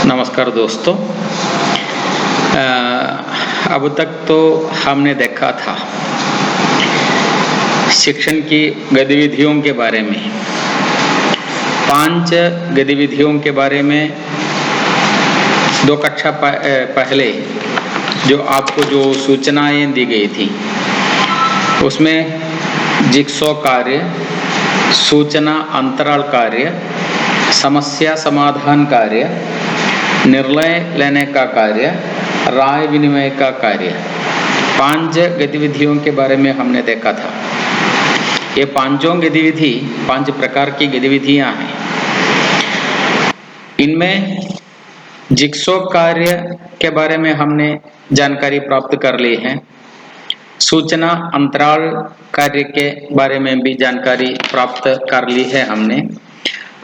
नमस्कार दोस्तों। अब तक तो हमने देखा था शिक्षण की गतिविधियों के बारे में, 5 गतिविधियों के बारे में 2 कक्षा पहले जो आपको जो सूचनाएं दी गई थी उसमें जिक्सो कार्य, सूचना अंतराल कार्य, समस्या समाधान कार्य, निर्णय लेने का कार्य, राय विनिमय का कार्य, 5 गतिविधियों के बारे में हमने देखा था। ये 5 गतिविधि 5 प्रकार की गतिविधियां हैं। इनमें जिक्सो कार्य के बारे में हमने जानकारी प्राप्त कर ली है। सूचना अंतराल कार्य के बारे में भी जानकारी प्राप्त कर ली है हमने।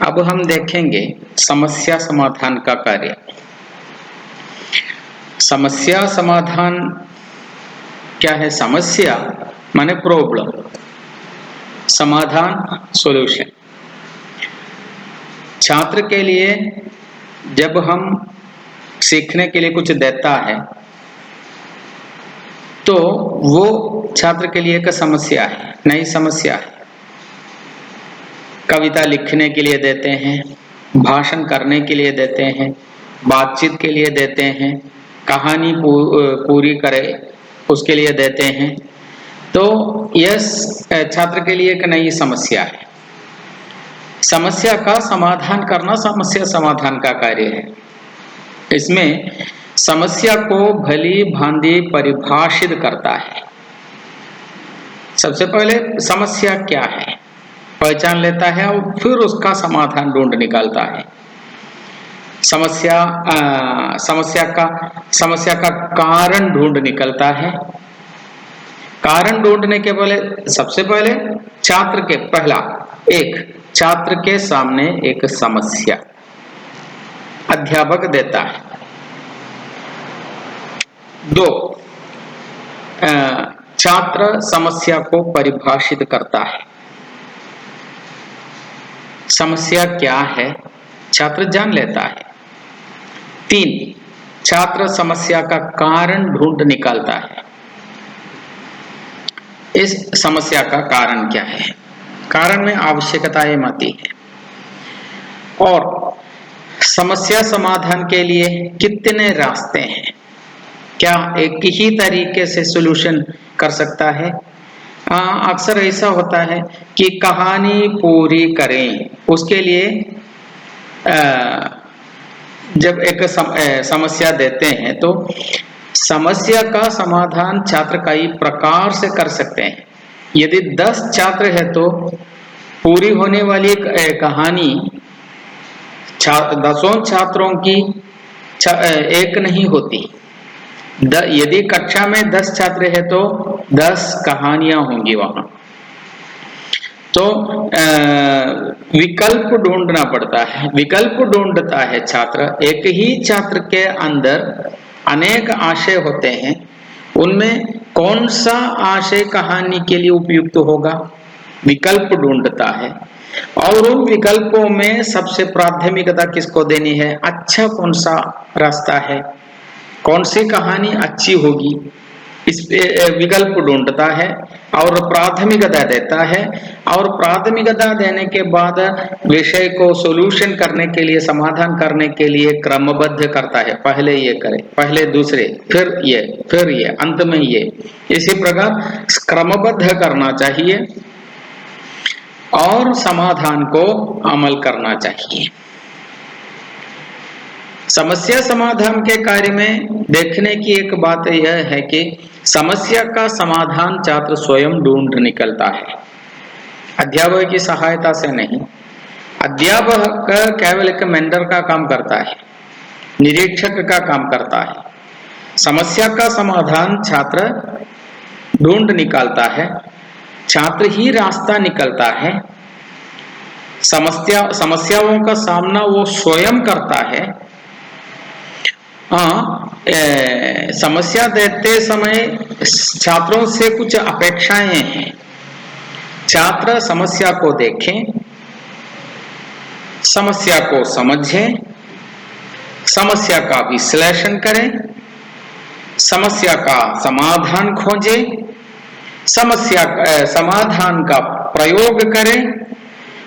अब हम देखेंगे समस्या समाधान का कार्य। समस्या समाधान क्या है? समस्या माने प्रॉब्लम, समाधान सॉल्यूशन। छात्र के लिए जब हम सीखने के लिए कुछ देता है तो वो छात्र के लिए एक समस्या है, नई समस्या है। कविता लिखने के लिए देते हैं, भाषण करने के लिए देते हैं, बातचीत के लिए देते हैं, कहानी पूरी करे उसके लिए देते हैं। तो यह छात्र के लिए एक नई समस्या है। समस्या का समाधान करना समस्या समाधान का कार्य है। इसमें समस्या को भली भांति परिभाषित करता है। सबसे पहले समस्या क्या है पहचान लेता है और फिर उसका समाधान ढूंढ निकालता है। समस्या का कारण ढूंढ निकलता है। कारण ढूंढने के पहले सबसे पहले छात्र के सामने एक समस्या अध्यापक देता है। 2 छात्र समस्या को परिभाषित करता है। समस्या क्या है छात्र जान लेता है। 3 छात्र समस्या का कारण ढूंढ निकालता है। इस समस्या का कारण क्या है? कारण में आवश्यकताएं आती है और समस्या समाधान के लिए कितने रास्ते हैं। क्या एक ही तरीके से सॉल्यूशन कर सकता है? अक्सर ऐसा होता है कि कहानी पूरी करें, उसके लिए जब एक समस्या देते हैं तो समस्या का समाधान छात्र कई प्रकार से कर सकते हैं। यदि 10 छात्र है तो पूरी होने वाली एक कहानी 10 छात्रों की एक नहीं होती। यदि कक्षा में 10 छात्र है तो 10 कहानियां होंगी वहां। तो विकल्प ढूंढना पड़ता है। विकल्प ढूंढता है छात्र। एक ही छात्र के अंदर अनेक आशय होते हैं, उनमें कौन सा आशय कहानी के लिए उपयुक्त होगा, विकल्प ढूंढता है। और उन विकल्पों में सबसे प्राथमिकता किसको देनी है, अच्छा कौन सा रास्ता है, कौन सी कहानी अच्छी होगी, इस पे विकल्प ढूंढता है और प्राथमिकता देता है। और प्राथमिकता देने के बाद विषय को सॉल्यूशन करने के लिए, समाधान करने के लिए क्रमबद्ध करता है। पहले ये करे, पहले दूसरे, फिर ये, अंत में ये। इसी प्रकार क्रमबद्ध करना चाहिए और समाधान को अमल करना चाहिए। समस्या समाधान के कार्य में देखने की एक बात यह है कि समस्या का समाधान छात्र स्वयं ढूंढ निकलता है, अध्यापक की सहायता से नहीं। अध्यापक केवल एक मेंटर का काम करता है, निरीक्षक का काम करता है। समस्या का समाधान छात्र ढूंढ निकालता है, छात्र ही रास्ता निकलता है। समस्याओं का सामना वो स्वयं करता है। समस्या देते समय छात्रों से कुछ अपेक्षाएं हैं। छात्र समस्या को देखें, समस्या को समझें, समस्या का विश्लेषण करें, समस्या का समाधान खोजें, समाधान का प्रयोग करें,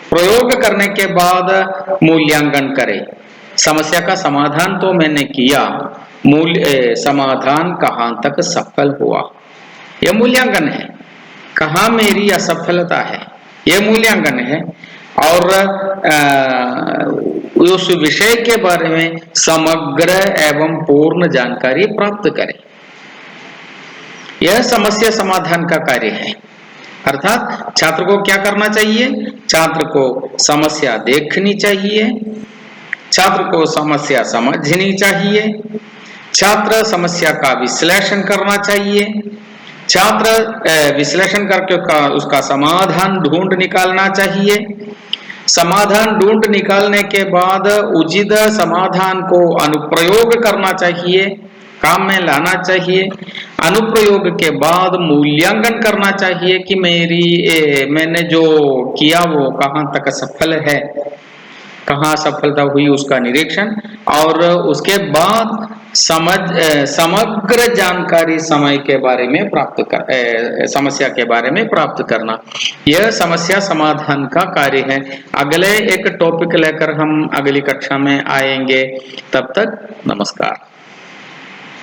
प्रयोग करने के बाद मूल्यांकन करें। समस्या का समाधान तो मैंने किया, समाधान कहाँ तक सफल हुआ, यह मूल्यांकन है। कहाँ मेरी असफलता है, यह मूल्यांकन है। और उस विषय के बारे में समग्र एवं पूर्ण जानकारी प्राप्त करें। यह समस्या समाधान का कार्य है। अर्थात छात्र को क्या करना चाहिए? छात्र को समस्या देखनी चाहिए, छात्र को समस्या समझनी चाहिए, छात्र समस्या का विश्लेषण करना चाहिए, छात्र विश्लेषण करके उसका समाधान ढूंढ निकालना चाहिए, समाधान ढूंढ निकालने के बाद उचित समाधान को अनुप्रयोग करना चाहिए, काम में लाना चाहिए। अनुप्रयोग के बाद मूल्यांकन करना चाहिए कि मैंने जो किया वो कहाँ तक सफल है, कहाँ सफलता हुई उसका निरीक्षण, और उसके बाद समग्र जानकारी समय के बारे में समस्या के बारे में प्राप्त करना। यह समस्या समाधान का कार्य है। अगले एक टॉपिक लेकर हम अगली कक्षा में आएंगे। तब तक नमस्कार।